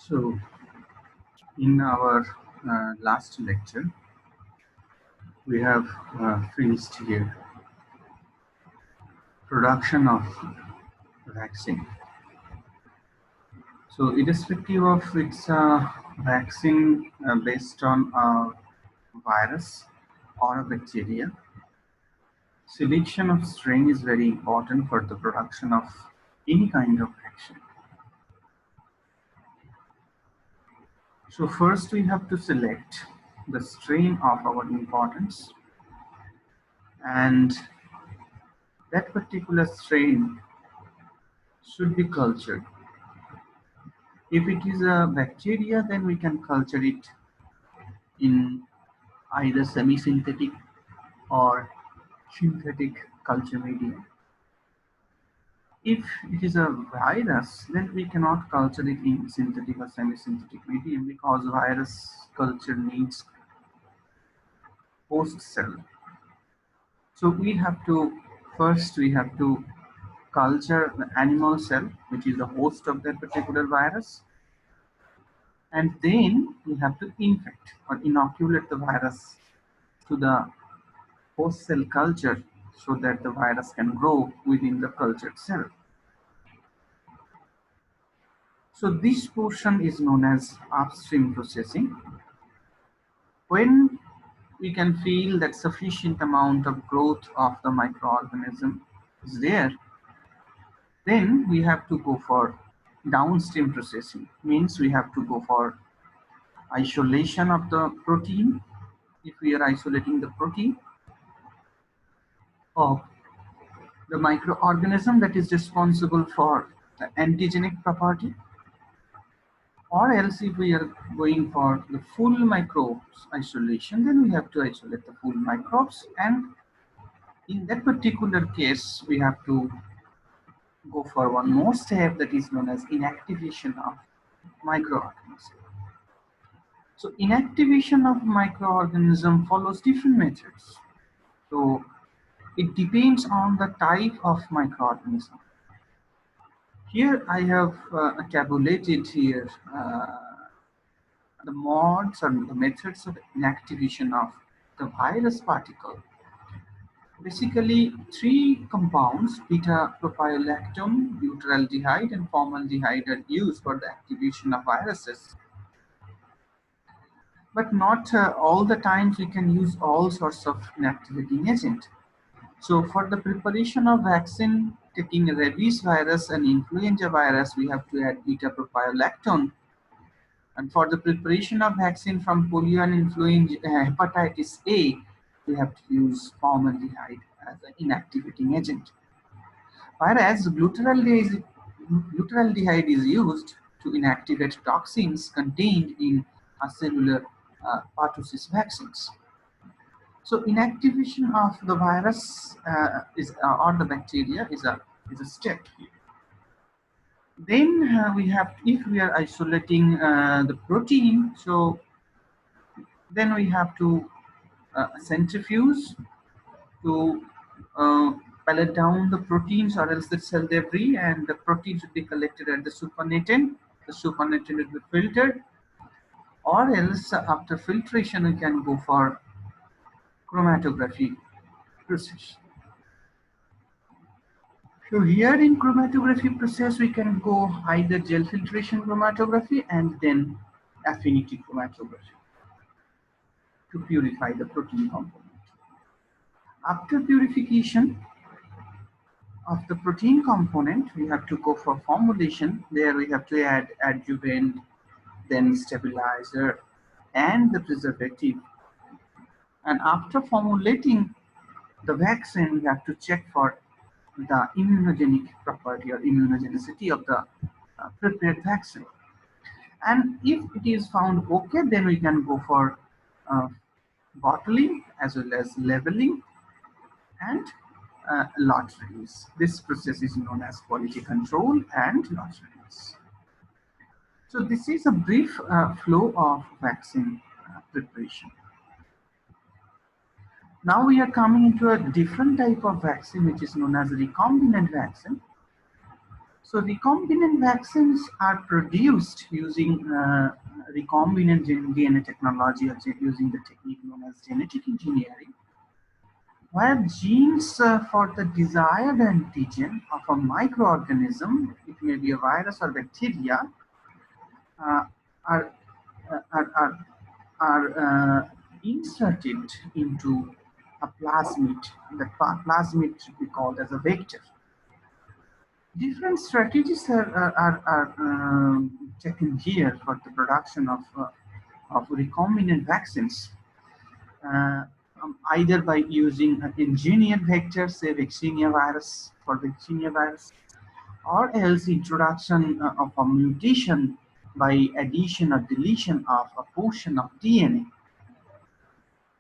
So, in our last lecture, we have finished here production of vaccine. So, irrespective of its vaccine based on a virus or a bacteria, selection of strain is very important for the production of any kind of vaccine. So, first we have to select the strain of our importance, and that particular strain should be cultured. If it is a bacteria, then we can culture it in either semi-synthetic or synthetic culture medium. If it is a virus, then we cannot culture it in synthetic or semi-synthetic medium because virus culture needs host cell. So we have to culture the animal cell, which is the host of that particular virus, and then we have to infect or inoculate the virus to the host cell culture so that the virus can grow within the cultured cell. So this portion is known as upstream processing. When we can feel that sufficient amount of growth of the microorganism is there, then we have to go for downstream processing. Means we have to go for isolation of the protein. If we are isolating the protein of the microorganism that is responsible for the antigenic property, or else if we are going for the full microbes isolation, then we have to isolate the full microbes, and in that particular case we have to go for one more step, that is known as inactivation of microorganism. So inactivation of microorganism follows different methods. So it depends on the type of microorganism. Here I have tabulated here the modes or the methods of inactivation of the virus particle. Basically, three compounds, beta-propionolactone, butyraldehyde, and formaldehyde, are used for the activation of viruses. But not all the times we can use all sorts of inactivating agent. So for the preparation of vaccine, taking a rabies virus and influenza virus, we have to add beta-propionolactone. And for the preparation of vaccine from polio and influenza, hepatitis A, we have to use formaldehyde as an inactivating agent. Whereas glutaraldehyde is used to inactivate toxins contained in acellular pertussis vaccines. So inactivation of the virus or the bacteria is a step here. Then we have, if we are isolating the protein, so then we have to centrifuge to pellet down the proteins or else the cell debris, and the proteins will be collected at the supernatant. The supernatant will be filtered, or else after filtration we can go for chromatography process. So here in chromatography process we can go either gel filtration chromatography and then affinity chromatography to purify the protein component. After purification of the protein component, we have to go for formulation. There we have to add adjuvant, then stabilizer, and the preservative. And after formulating the vaccine, we have to check for the immunogenic property or immunogenicity of the prepared vaccine. And if it is found okay, then we can go for bottling as well as labeling and lot release. This process is known as quality control and lot release. So this is a brief flow of vaccine preparation. Now we are coming into a different type of vaccine which is known as recombinant vaccine. So recombinant vaccines are produced using recombinant DNA technology, or using the technique known as genetic engineering, where genes for the desired antigen of a microorganism, it may be a virus or bacteria, uh, are, uh, are, are, are inserted into a plasmid. The plasmid should be called as a vector. Different strategies are taken here for the production of recombinant vaccines, uh, either by using an engineered vector, say vaccinia virus for vaccinia virus, or else introduction of a mutation by addition or deletion of a portion of DNA.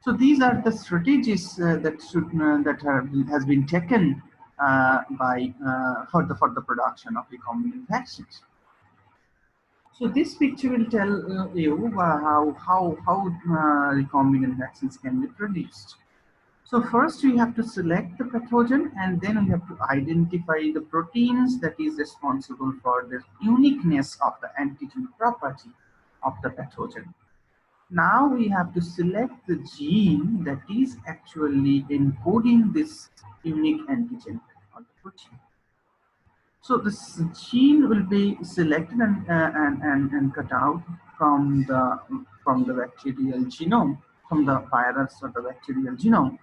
So these are the strategies has been taken for the production of recombinant vaccines. So this picture will tell you how recombinant vaccines can be produced. So first we have to select the pathogen, and then we have to identify the proteins that is responsible for the uniqueness of the antigen property of the pathogen. Now we have to select the gene that is actually encoding this unique antigen or the protein. So this gene will be selected and cut out from the bacterial genome, from the virus or the bacterial genome.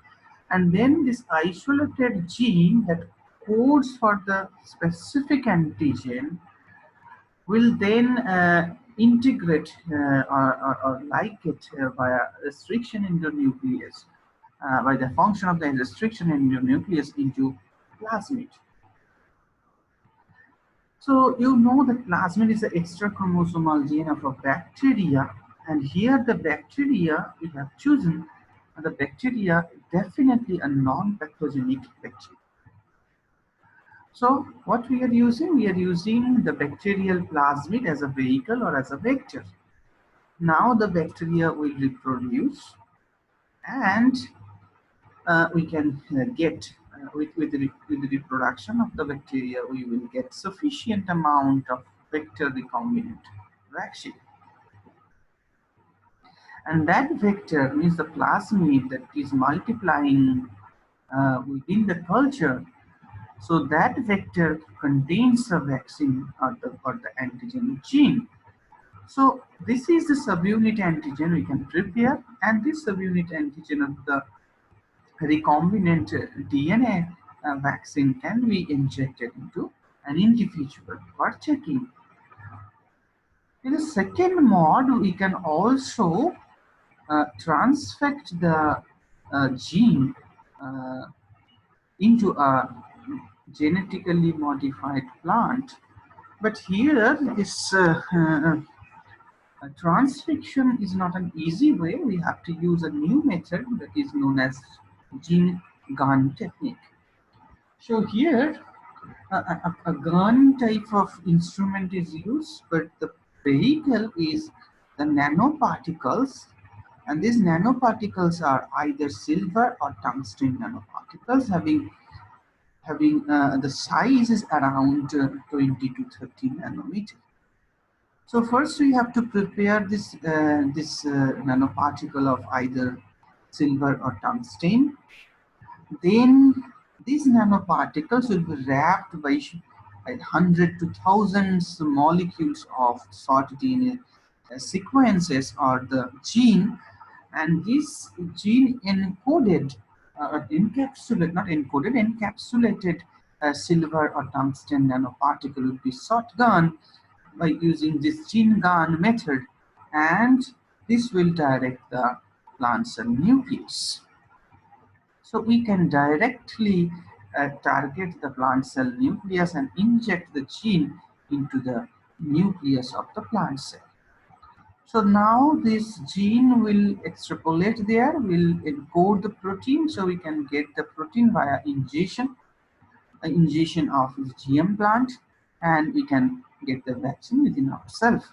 And then this isolated gene that codes for the specific antigen will then integrate or like it via restriction in the nucleus, by the function of the restriction in the nucleus into plasmid. So you know that plasmid is the extra chromosomal gene of a bacteria, and here the bacteria we have chosen, the bacteria definitely a non-pathogenic bacteria. So what we are using? We are using the bacterial plasmid as a vehicle or as a vector. Now the bacteria will reproduce, and we can get with the reproduction of the bacteria, we will get sufficient amount of vector recombinant vaccine. And that vector means the plasmid that is multiplying within the culture. So that vector contains a vaccine or the antigen gene. So this is the subunit antigen we can prepare, and this subunit antigen of the recombinant DNA vaccine can be injected into an individual for checking. In the second mode, we can also transfect the gene uh, into a genetically modified plant. But here, this transfection is not an easy way. We have to use a new method that is known as gene gun technique. So here, a gun type of instrument is used, but the vehicle is the nanoparticles, and these nanoparticles are either silver or tungsten nanoparticles, having the size is around 20 to 30 nanometer. So first we have to prepare this nanoparticle of either silver or tungsten. Then these nanoparticles will be wrapped by 100 to thousands molecules of short DNA sequences or the gene, and this gene encoded, encapsulated silver or tungsten nanoparticle will be shotgun by using this gene gun method, and this will direct the plant cell nucleus. So we can directly target the plant cell nucleus and inject the gene into the nucleus of the plant cell. So now this gene will extrapolate there, will encode the protein, so we can get the protein via ingestion of the GM plant, and we can get the vaccine within ourselves.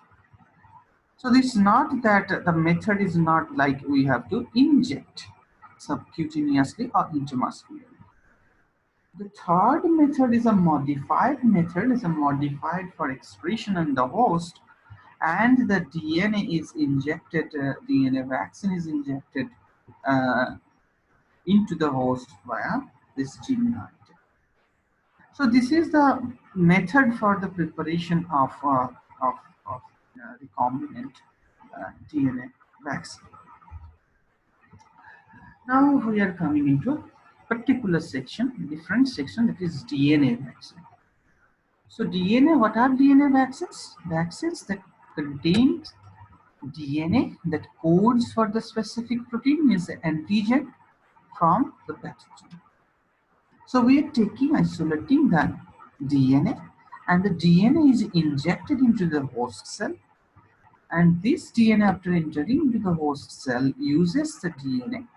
So this is not that the method is not like we have to inject subcutaneously or intramuscularly. The third method is a modified method, is a modified for expression in the host, and the DNA is injected, DNA vaccine is injected uh, into the host via this gene guide. So this is the method for the preparation of recombinant DNA vaccine. Now we are coming into a particular section, different section, that is DNA vaccine. So DNA, what are DNA vaccines? Vaccines that contain DNA that codes for the specific protein, means the antigen from the pathogen. So we are isolating the DNA, and the DNA is injected into the host cell, and this DNA, after entering into the host cell, uses the DNA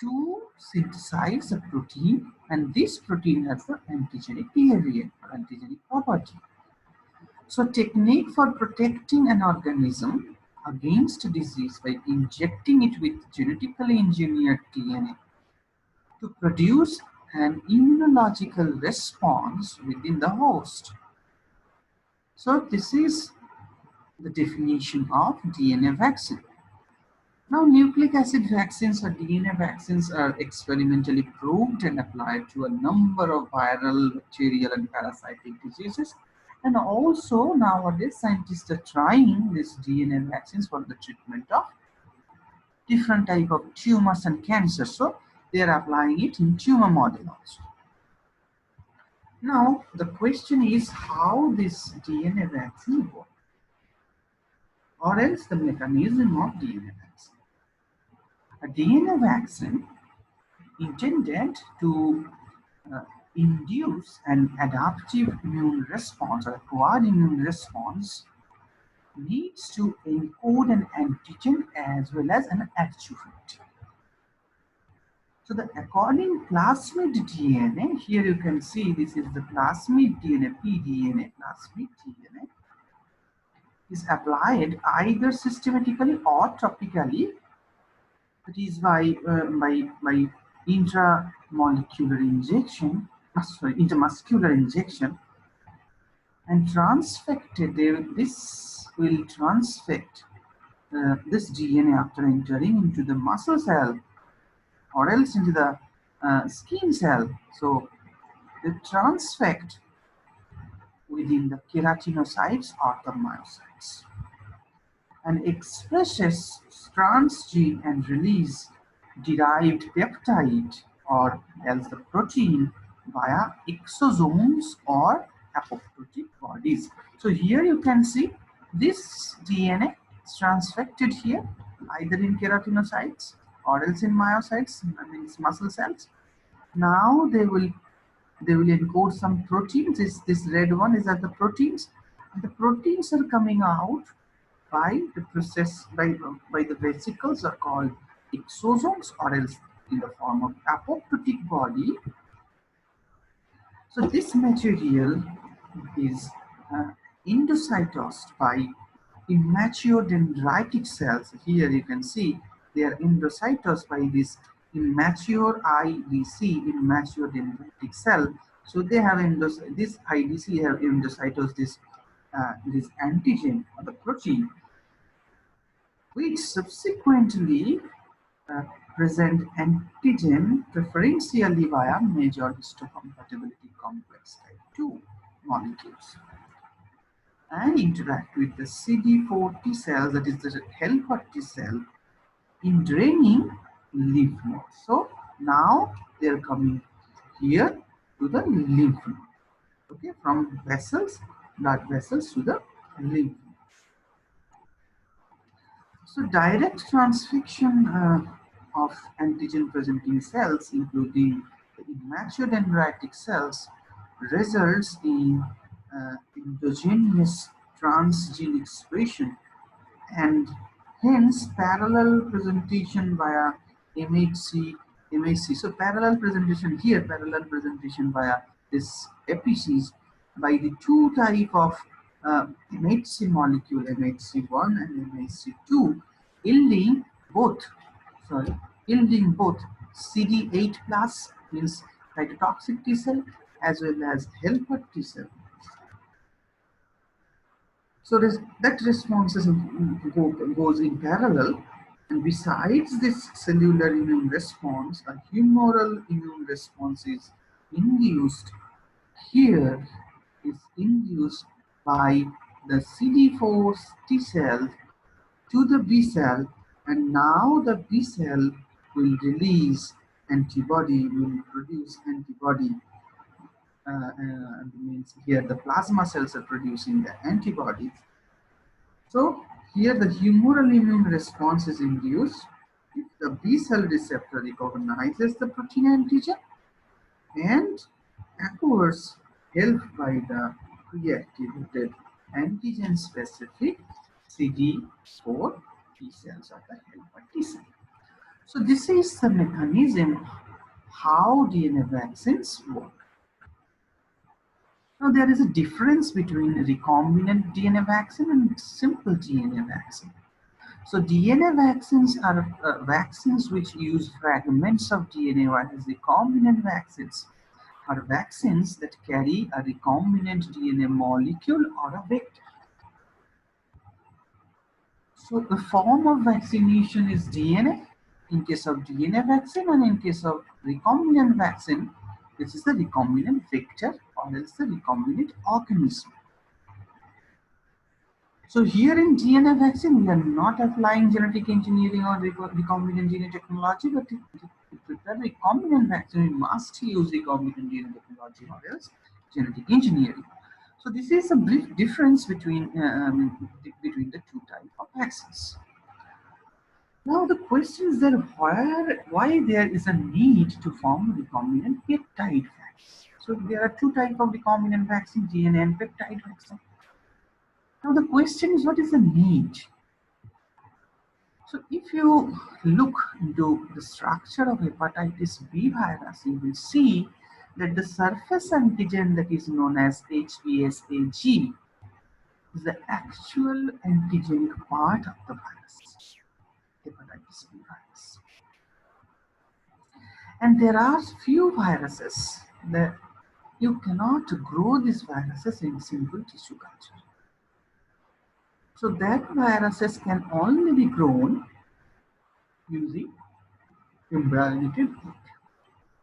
to synthesize a protein, and this protein has the antigenic behavior or antigenic property. So technique for protecting an organism against disease by injecting it with genetically engineered DNA to produce an immunological response within the host. So this is the definition of DNA vaccine. Now, nucleic acid vaccines or DNA vaccines are experimentally proved and applied to a number of viral, bacterial, and parasitic diseases. And also, nowadays, scientists are trying these DNA vaccines for the treatment of different type of tumors and cancer. So, they are applying it in tumor model also. Now, the question is how this DNA vaccine works, or else the mechanism of DNA vaccine. A DNA vaccine intended to uh, induce an adaptive immune response or acquired immune response needs to encode an antigen as well as an adjuvant. So the according plasmid DNA, here you can see this is the plasmid DNA, pDNA, plasmid DNA is applied either systematically or topically. That is by intramolecular injection, intramuscular injection, and transfected. This will transfect this DNA after entering into the muscle cell or else into the skin cell. So they transfect within the keratinocytes or the myocytes and expresses transgene and release derived peptide or else the protein via exosomes or apoptotic bodies. So here you can see this DNA is transfected here either in keratinocytes or else in myocytes, means muscle cells. Now they will encode some proteins. This red one is at the proteins, and the proteins are coming out by the process by the vesicles are called exosomes or else in the form of apoptotic body. So this material is endocytosed by immature dendritic cells. Here you can see they are endocytosed by this immature IDC, immature dendritic cell. So they have this IDC have endocytosed this antigen or the protein, which subsequently uh, present antigen preferentially via major histocompatibility complex type 2 molecules and interact with the CD4 T cells, that is the helper T cell, in draining lymph nodes. So now they are coming here to the lymph node. Okay, from vessels, blood vessels to the lymph node. So direct transfection of antigen-presenting cells, including the immature dendritic cells, results in endogenous transgene expression and hence parallel presentation via MHC, MHC. So parallel presentation here, parallel presentation via this APCs by the two type of MHC molecule, MHC1 and MHC2, yielding both, sorry, yielding both CD8 plus, means cytotoxic T cell as well as helper T cell. So that response goes in parallel. And besides this cellular immune response, a humoral immune response is induced here, is induced by the CD4 T cell to the B cell, and now the B cell will release antibody, will produce antibody. Means here the plasma cells are producing the antibody. So here the humoral immune response is induced if the B cell receptor recognizes the protein antigen and occurs helped by the pre-activated antigen specific CD4 T cells or the helper T cell. So this is the mechanism how DNA vaccines work. Now there is a difference between recombinant DNA vaccine and simple DNA vaccine. So DNA vaccines are vaccines which use fragments of DNA, whereas recombinant vaccines are vaccines that carry a recombinant DNA molecule or a vector. So the form of vaccination is DNA in case of DNA vaccine, and in case of recombinant vaccine, this is the recombinant vector or else the recombinant organism. So here in DNA vaccine, we are not applying genetic engineering or recombinant DNA technology, but to prepare recombinant vaccine, we must use recombinant DNA technology or else genetic engineering. So this is a brief difference between the two types of vaccines. Now the question is that why there is a need to form recombinant peptide vaccine. So there are two types of recombinant vaccine, DNA and peptide vaccine. Now the question is, what is the need? So if you look into the structure of hepatitis B virus, you will see that the surface antigen that is known as HBsAg is the actual antigenic part of the virus, hepatitis B virus. And there are few viruses that you cannot grow these viruses in simple tissue culture. So that viruses can only be grown using embryonated egg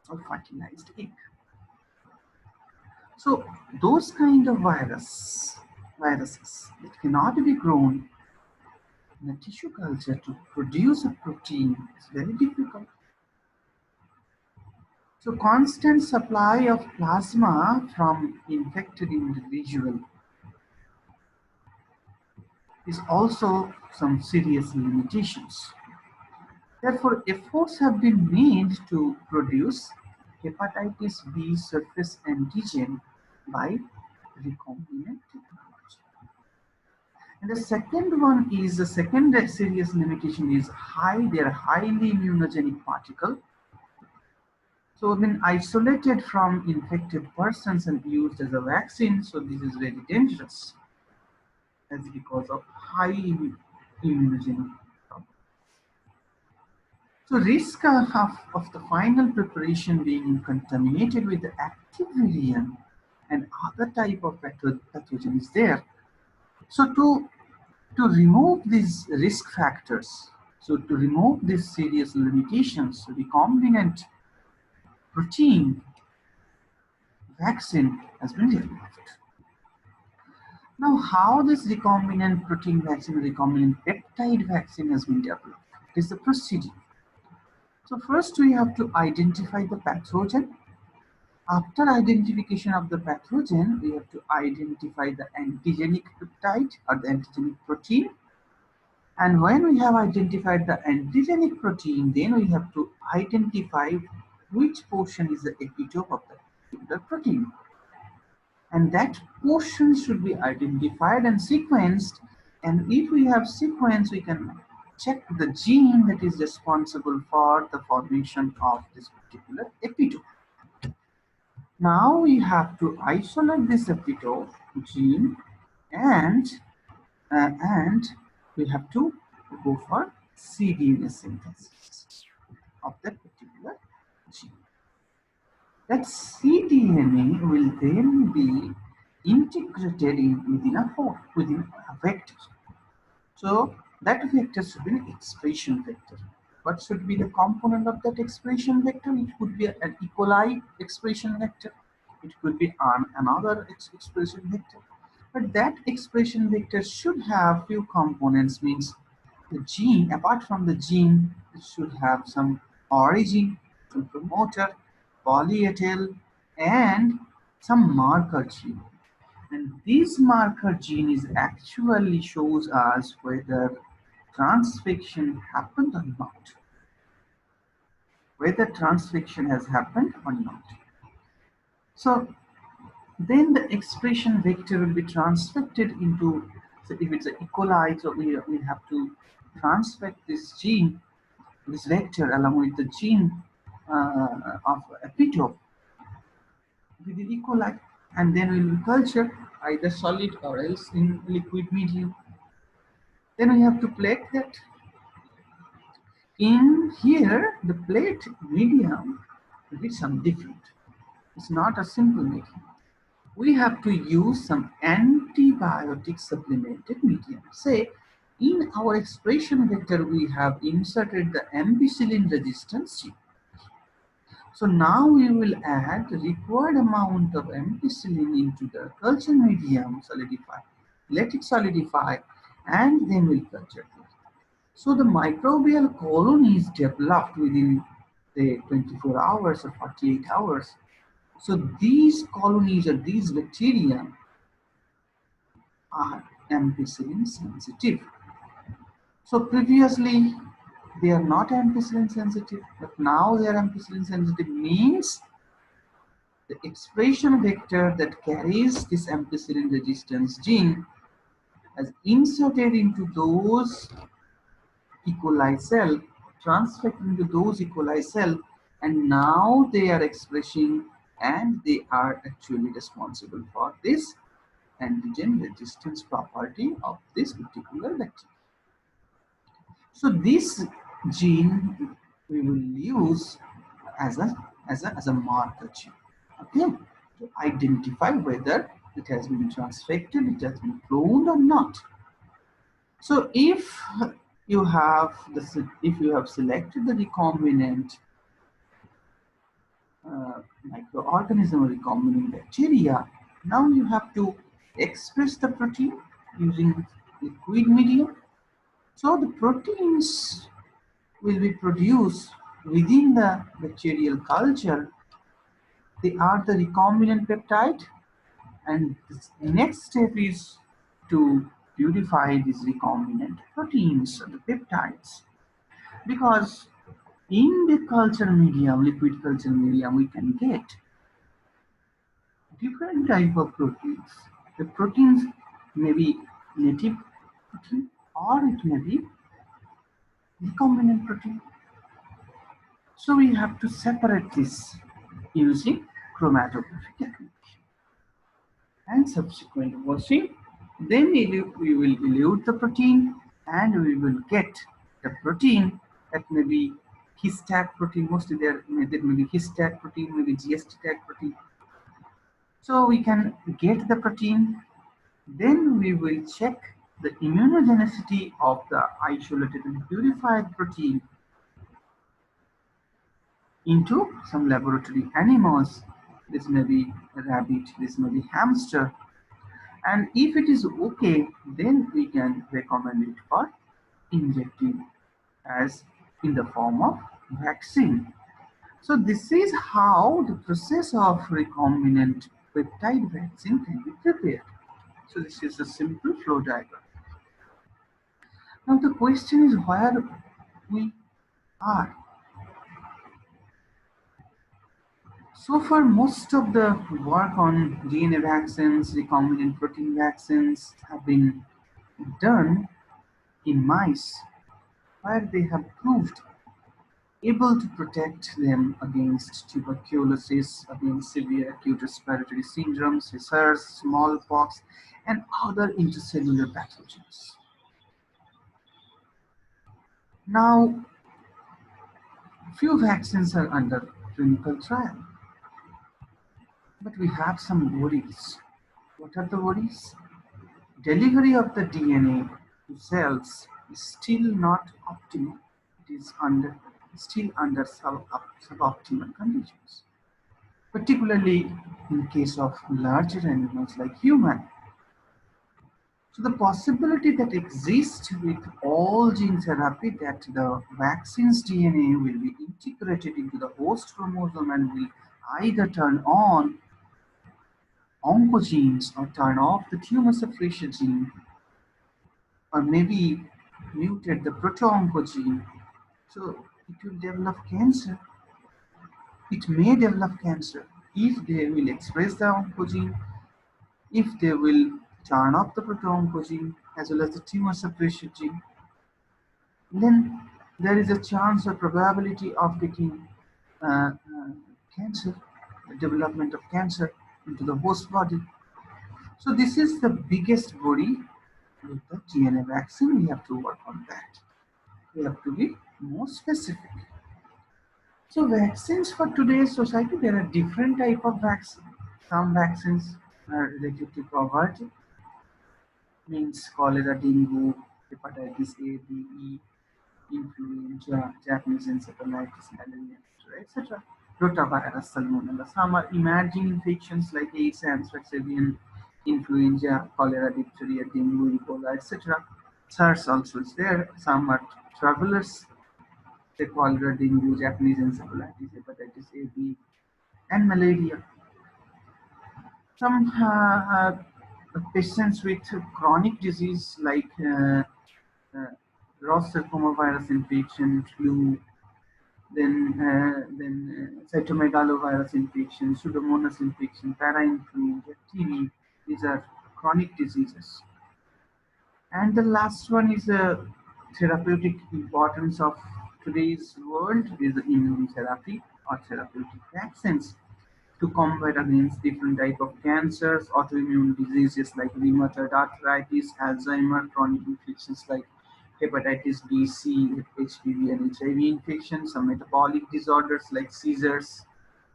or fertilized egg. So those kind of viruses that cannot be grown in a tissue culture to produce a protein is very difficult. So constant supply of plasma from infected individual is also some serious limitations. Therefore, efforts have been made to produce hepatitis B surface antigen by recombinant technology. And the second one is the second serious limitation is they are highly immunogenic particle. So when isolated from infected persons and used as a vaccine, so this is very dangerous as because of high immunogenic. So risk of the final preparation being contaminated with the active virion and other type of pathogen is there. So to remove these risk factors, so to remove these serious limitations, recombinant protein vaccine has been developed. Now, how this recombinant protein vaccine, recombinant peptide vaccine has been developed? It is the procedure. So first we have to identify the pathogen. After identification of the pathogen, we have to identify the antigenic peptide or the antigenic protein. And when we have identified the antigenic protein, then we have to identify which portion is the epitope of that particular protein. And that portion should be identified and sequenced. And if we have sequence, we can check the gene that is responsible for the formation of this particular epitope. Now we have to isolate this epitope gene and we have to go for cDNA synthesis of that particular gene. That cDNA will then be integrated within a vector. So that vector should be an expression vector. What should be the component of that expression vector? It could be an E. coli expression vector. It could be another expression vector. But that expression vector should have few components, means the gene, apart from the gene, it should have some origin, some promoter, poly A tail, and some marker gene. And this marker gene is actually shows us whether transfection happened or not. Whether transfection has happened or not. So then the expression vector will be transfected into, so if it's an E. coli, so we have to transfect this gene, this vector along with the gene of epitope with the E. coli, and then we will culture either solid or else in liquid medium. Then we have to plate that. In here, the plate medium will be some different. It's not a simple medium. We have to use some antibiotic supplemented medium. Say, in our expression vector, we have inserted the ampicillin resistance gene. So now we will add the required amount of ampicillin into the culture medium, solidify, let it solidify, and then we'll culture it. So the microbial colony is developed within the 24 hours or 48 hours. So these colonies or these bacteria are ampicillin sensitive. So previously they are not ampicillin sensitive, but now they are ampicillin sensitive, means the expression vector that carries this ampicillin resistance gene has inserted into those E. coli cell, transfect into those E. coli cell, and now they are expressing and they are actually responsible for this antigen resistance property of this particular bacteria. So this gene we will use as a marker gene, okay, to identify whether it has been transfected, it has been cloned or not. So if you have selected the recombinant microorganism or recombinant bacteria, now you have to express the protein using liquid medium. So the proteins will be produced within the bacterial culture. They are the recombinant peptide, and the next step is to purify these recombinant proteins or the peptides, because in the culture medium, liquid culture medium, we can get different type of proteins. The proteins may be native protein or it may be recombinant protein. So we have to separate this using chromatography technique and subsequent washing. Then we will elute the protein and we will get the protein that may be his-tag protein. Mostly there may be his-tag protein, maybe GST tag protein. So we can get the protein. Then we will check the immunogenicity of the isolated and purified protein into some laboratory animals. This may be a rabbit, this may be hamster. And if it is okay, then we can recommend it for injecting as in the form of vaccine. So this is how the process of recombinant peptide vaccine can be prepared. So this is a simple flow diagram. Now the question is where we are. So far, most of the work on DNA vaccines, recombinant protein vaccines have been done in mice, where they have proved able to protect them against tuberculosis, against severe acute respiratory syndromes, SARS, smallpox, and other intercellular pathogens. Now, few vaccines are under clinical trial. But we have some worries. What are the worries? Delivery of the DNA to cells is still not optimal. It is still under suboptimal conditions, particularly in case of larger animals like human. So the possibility that exists with all gene therapy that the vaccine's DNA will be integrated into the host chromosome and will either turn on oncogenes or turn off the tumor suppression gene or maybe mutate the proto-oncogene. So it will develop cancer. It may develop cancer if they will express the oncogene, if they will turn off the proto-oncogene as well as the tumor suppression gene, then there is a chance or probability of getting cancer, the development of cancer into the host body. So this is the biggest worry with the DNA vaccine. We have to work on that. We have to be more specific. So vaccines for today's society, there are different type of vaccines. Some vaccines are related to poverty, means cholera, dengue, hepatitis A, B, E, influenza, Japanese encephalitis, malaria, etc. Rotavirus, salmonella. Some are emerging infections like AIDS, anthrax, avian influenza, cholera, diphtheria, dengue, Ebola, etc. SARS also is there. Some are travelers, the cholera, dengue, Japanese encephalitis, hepatitis A, B, and malaria. Some patients with chronic disease like uh, Ross sarcomavirus infection, flu, then cytomegalovirus infection, Pseudomonas infection, parainfluenza, TB. These are chronic diseases. And the last one is the therapeutic importance of today's world is the immunotherapy or therapeutic vaccines to combat against different type of cancers, autoimmune diseases like rheumatoid arthritis, Alzheimer, chronic infections like hepatitis B, C, HPV, and HIV infections, some metabolic disorders like seizures,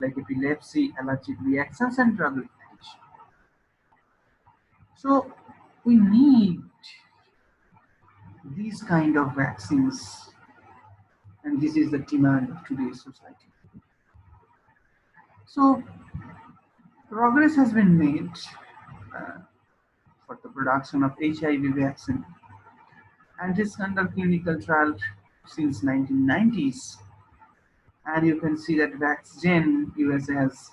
like epilepsy, allergic reactions, and drug reaction. So we need these kind of vaccines, and this is the demand of today's society. So progress has been made uh, for the production of HIV vaccine and is under clinical trial since 1990s. And you can see that VaxGen USA has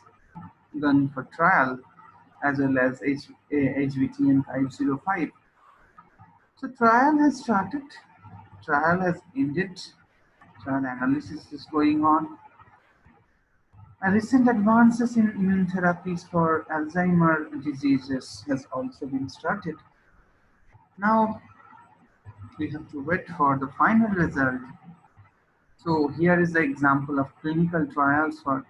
gone for trial as well as HVTN 505. So trial has started, trial has ended, trial analysis is going on. Recent advances in immune therapies for Alzheimer diseases has also been started. Now we have to wait for the final result. So here is the example of clinical trials for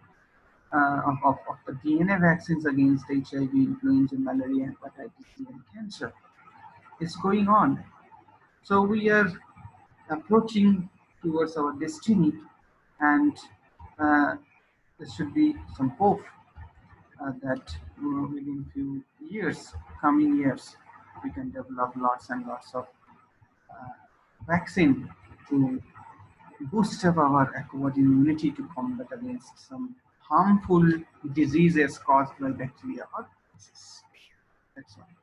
of the DNA vaccines against HIV, influenza, malaria, hepatitis C, and cancer. It's going on. So we are approaching towards our destiny, and uh, there should be some hope that within few years, coming years, we can develop lots and lots of uh, vaccine to boost up our acquired immunity to combat against some harmful diseases caused by bacteria or viruses. That's all.